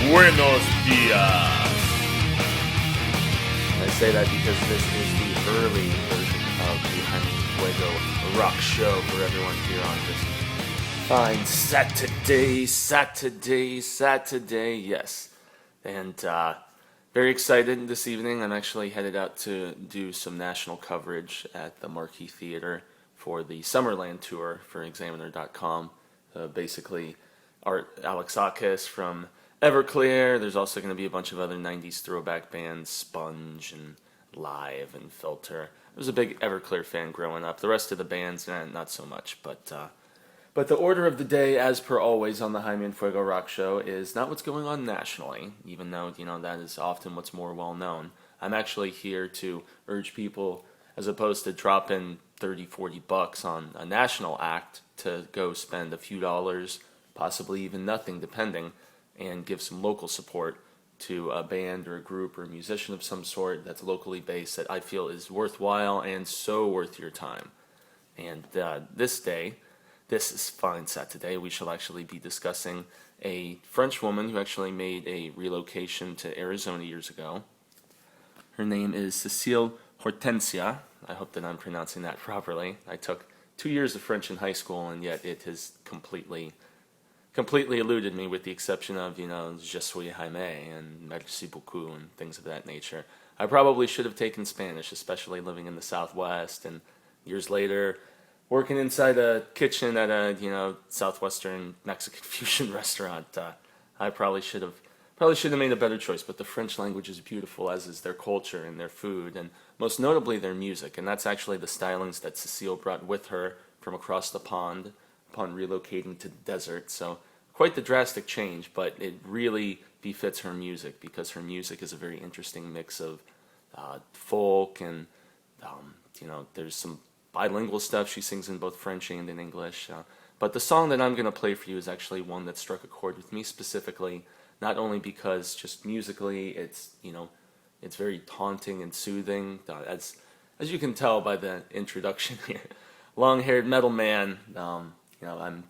Buenos dias. I say that because this is the early version of the Jaime Fuego rock show for everyone here on this fine Saturday, yes. And very excited this evening. I'm actually headed out to do some national coverage at the Marquee Theater for the Summerland tour for Examiner.com. Basically, Art Alexakis from Everclear. There's also going to be a bunch of other 90s throwback bands, Sponge and Live and Filter. I was a big Everclear fan growing up. The rest of the bands, not so much. But the order of the day, as per always on the Jaime and Fuego Rock Show, is not what's going on nationally, even though, that is often what's more well known. I'm actually here to urge people, as opposed to dropping $30-40 on a national act, to go spend a few dollars, possibly even nothing, depending, and give some local support to a band or a group or a musician of some sort that's locally based that I feel is worthwhile and so worth your time. And this is fine Saturday, we shall actually be discussing a French woman who actually made a relocation to Arizona years ago. Her name is Cecile Hortensia. I hope that I'm pronouncing that properly. I took 2 years of French in high school, and yet it has completely eluded me, with the exception of, Je suis Jaime and merci beaucoup and things of that nature. I probably should have taken Spanish, especially living in the Southwest, and years later, working inside a kitchen at a, Southwestern Mexican fusion restaurant. I probably should have made a better choice, but the French language is beautiful, as is their culture and their food, and most notably their music, and that's actually the stylings that Cecile brought with her from across the pond upon relocating to the desert. So quite the drastic change, but it really befits her music, because her music is a very interesting mix of folk and, there's some bilingual stuff. She sings in both French and in English. But the song that I'm going to play for you is actually one that struck a chord with me specifically, not only because just musically it's, it's very haunting and soothing, as you can tell by the introduction here. Long-haired metal man.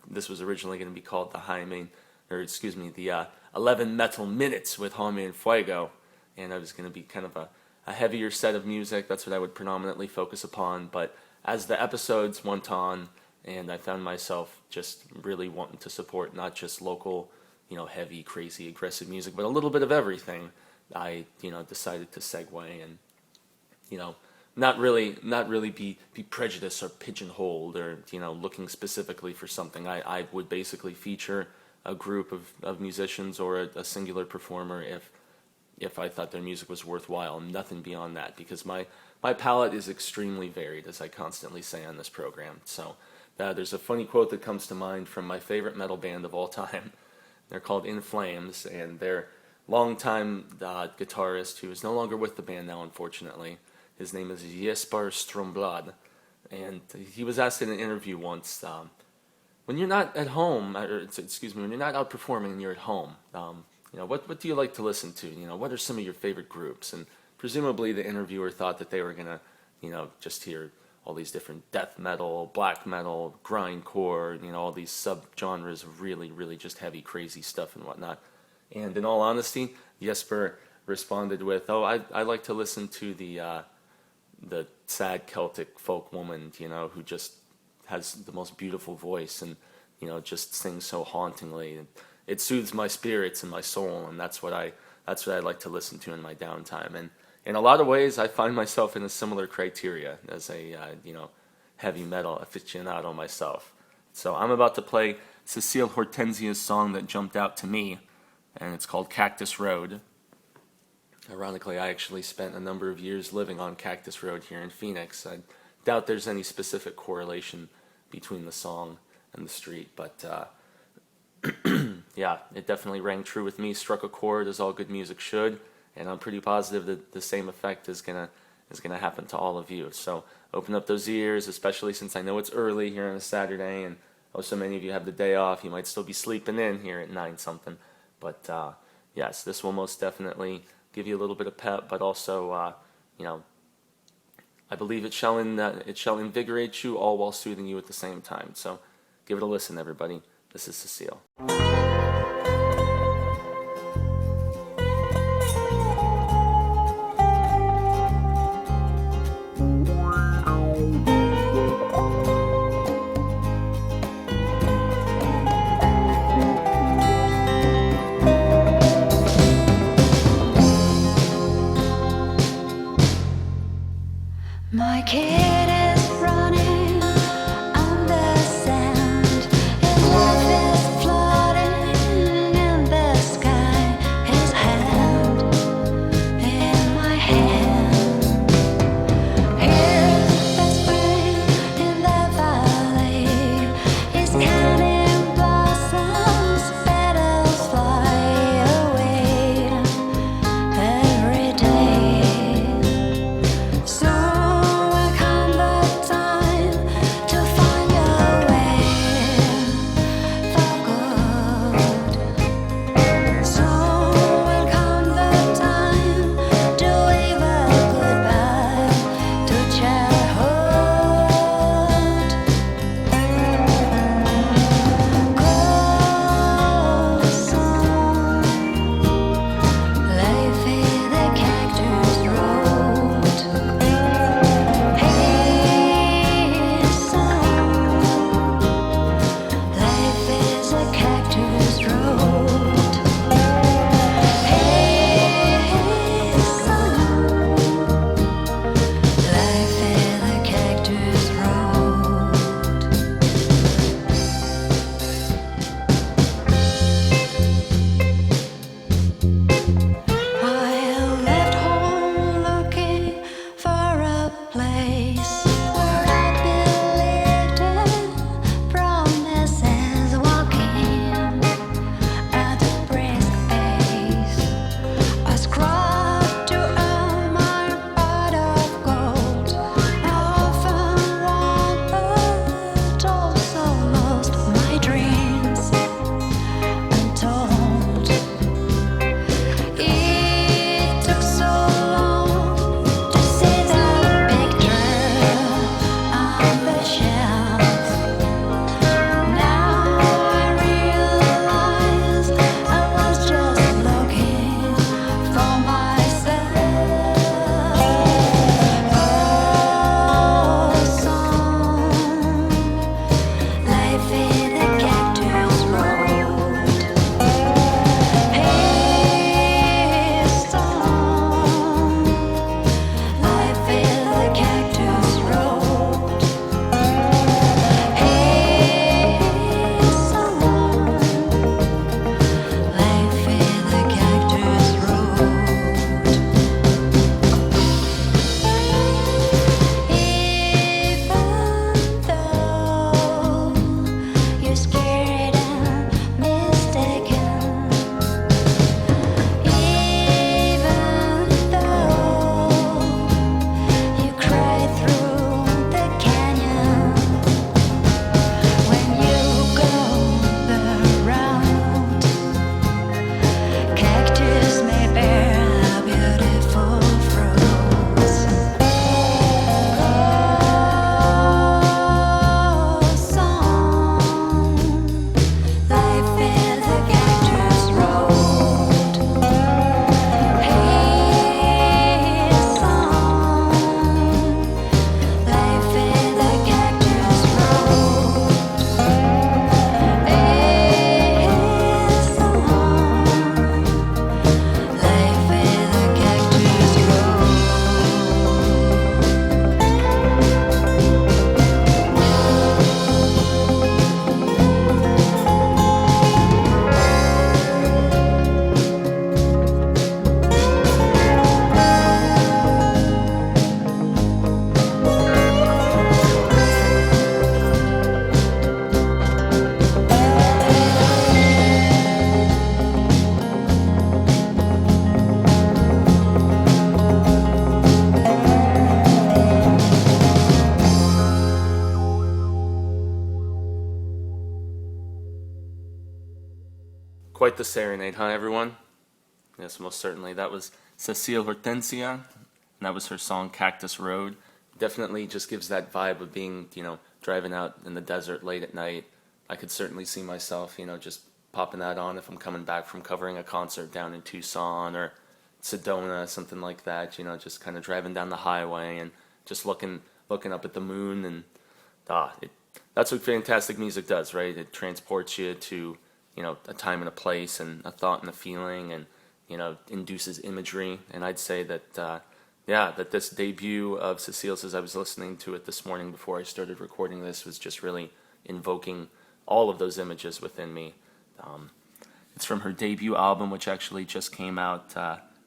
This was originally going to be called the 11 Metal Minutes with Jaime and Fuego, and it was going to be kind of a heavier set of music. That's what I would predominantly focus upon, but as the episodes went on, and I found myself just really wanting to support not just local, heavy, crazy, aggressive music, but a little bit of everything, I, decided to segue and, not really be prejudiced or pigeonholed or, looking specifically for something. I would basically feature a group of musicians or a singular performer if I thought their music was worthwhile, nothing beyond that, because my palette is extremely varied, as I constantly say on this program. So there's a funny quote that comes to mind from my favorite metal band of all time. They're called In Flames, and their longtime guitarist, who is no longer with the band now, unfortunately, his name is Jesper Stromblad, and he was asked in an interview once, when you're not at home, when you're not out performing and you're at home, what do you like to listen to? What are some of your favorite groups? And presumably the interviewer thought that they were going to, just hear all these different death metal, black metal, grindcore, all these subgenres of really, really just heavy, crazy stuff and whatnot. And in all honesty, Jesper responded with, I like to listen to the sad Celtic folk woman, who just has the most beautiful voice and, just sings so hauntingly. And it soothes my spirits and my soul, and that's what I like to listen to in my downtime. And in a lot of ways, I find myself in a similar criteria as a, heavy metal aficionado myself. So I'm about to play Cecile Hortensia's song that jumped out to me, and it's called Cactus Road. Ironically, I actually spent a number of years living on Cactus Road here in Phoenix. I doubt there's any specific correlation between the song and the street, but yeah, it definitely rang true with me, struck a chord as all good music should, and I'm pretty positive that the same effect is gonna happen to all of you. So open up those ears, especially since I know it's early here on a Saturday, and so many of you have the day off. You might still be sleeping in here at 9 something, but yes, this will most definitely give you a little bit of pep, but also, I believe it shall invigorate you, all while soothing you at the same time. So give it a listen, everybody. This is Cecile. like the serenade, huh, everyone? Yes, most certainly. That was Cecile Hortensia, and that was her song Cactus Road. Definitely just gives that vibe of being, driving out in the desert late at night. I could certainly see myself, just popping that on if I'm coming back from covering a concert down in Tucson or Sedona, something like that, just kind of driving down the highway and just looking up at the moon. And that's what fantastic music does, right? It transports you to, a time and a place and a thought and a feeling, and, induces imagery. And I'd say that, that this debut of Cecile's, as I was listening to it this morning before I started recording this, was just really invoking all of those images within me. It's from her debut album, which actually just came out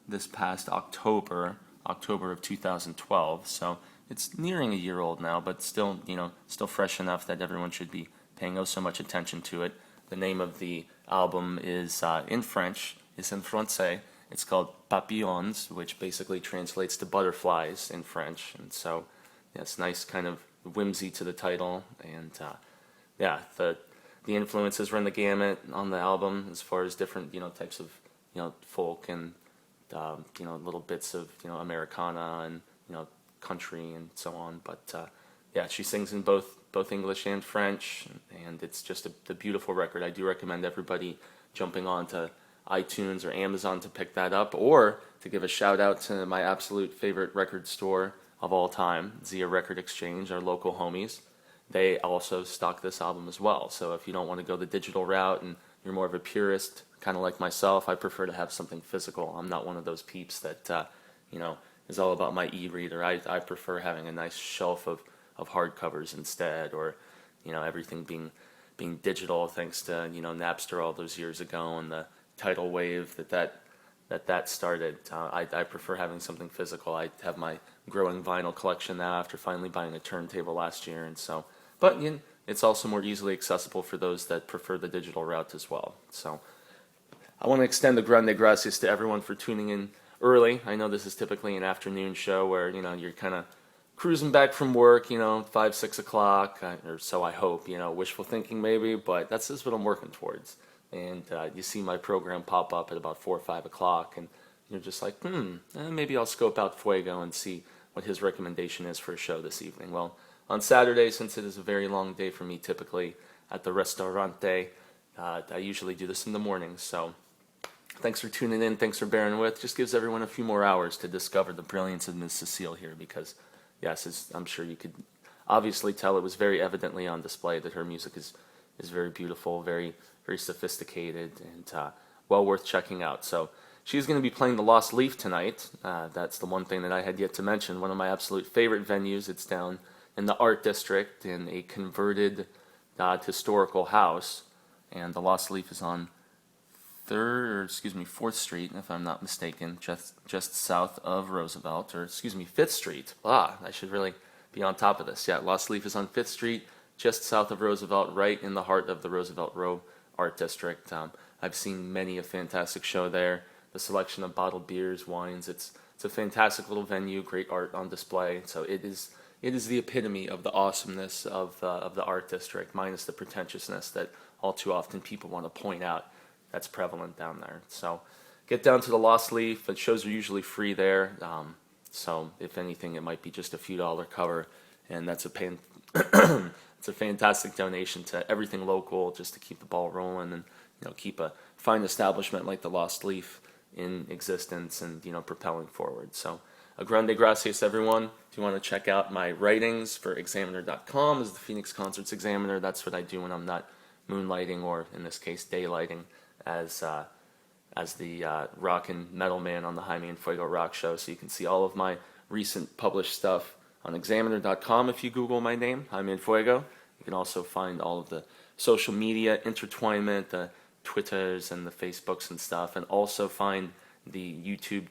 this past October of 2012. So it's nearing a year old now, but still, still fresh enough that everyone should be paying oh so much attention to it. The name of the album is in French. It's in français. It's called Papillons, which basically translates to butterflies in French. And so, it's nice kind of whimsy to the title. And the influences run the gamut on the album as far as different, types of, folk and, little bits of, Americana and, country and so on. But she sings in both English and French, and it's just a beautiful record. I do recommend everybody jumping on to iTunes or Amazon to pick that up, or to give a shout out to my absolute favorite record store of all time, Zia Record Exchange, our local homies. They also stock this album as well. So if you don't want to go the digital route and you're more of a purist, kind of like myself, I prefer to have something physical. I'm not one of those peeps that is all about my e-reader. I prefer having a nice shelf of hardcovers instead, or everything being digital, thanks to Napster all those years ago and the tidal wave that started. I prefer having something physical. I have my growing vinyl collection now after finally buying a turntable last year, and so. But it's also more easily accessible for those that prefer the digital route as well. So I want to extend the grande gracias to everyone for tuning in early. I know this is typically an afternoon show where you're kind of cruising back from work, 5, 6 o'clock, or so I hope. Wishful thinking maybe, but that's just what I'm working towards. And you see my program pop up at about 4 or 5 o'clock, and you're just like, maybe I'll scope out Fuego and see what his recommendation is for a show this evening. Well, on Saturday, since it is a very long day for me typically at the restaurante, I usually do this in the morning. So thanks for tuning in. Thanks for bearing with. Just gives everyone a few more hours to discover the brilliance of Miss Cecile here, because, yes, as I'm sure you could obviously tell, it was very evidently on display that her music is very beautiful, very, very sophisticated, and well worth checking out. So she's going to be playing the Lost Leaf tonight. That's the one thing that I had yet to mention. One of my absolute favorite venues. It's down in the Art District in a converted historical house, and the Lost Leaf is on 4th Street, if I'm not mistaken, just south of Roosevelt, or 5th Street. I should really be on top of this. Yeah, Lost Leaf is on 5th Street, just south of Roosevelt, right in the heart of the Roosevelt Row Art District. I've seen many a fantastic show there. The selection of bottled beers, wines, it's a fantastic little venue, great art on display. So it is the epitome of the awesomeness of the Art District, minus the pretentiousness that all too often people want to point out that's prevalent down there. So get down to the Lost Leaf. The shows are usually free there. So if anything, it might be just a few dollar cover, and that's it's a fantastic donation to everything local, just to keep the ball rolling and keep a fine establishment like the Lost Leaf in existence and propelling forward. So a grande gracias, everyone. If you want to check out my writings for Examiner.com as the Phoenix Concerts Examiner, that's what I do when I'm not moonlighting, or in this case daylighting, as the rock and metal man on the Jaime and Fuego rock show. So you can see all of my recent published stuff on Examiner.com if you Google my name, Jaime and Fuego. You can also find all of the social media intertwinement, the Twitters and the Facebooks and stuff, and also find the YouTube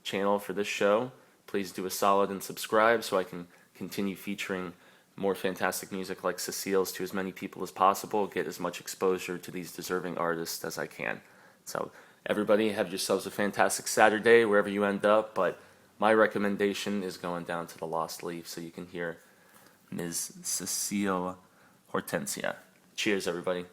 channel for this show. Please do a solid and subscribe so I can continue featuring more fantastic music like Cecile's to as many people as possible, get as much exposure to these deserving artists as I can. So everybody, have yourselves a fantastic Saturday wherever you end up, but my recommendation is going down to the Lost Leaf so you can hear Ms. Cecile Hortensia. Cheers, everybody.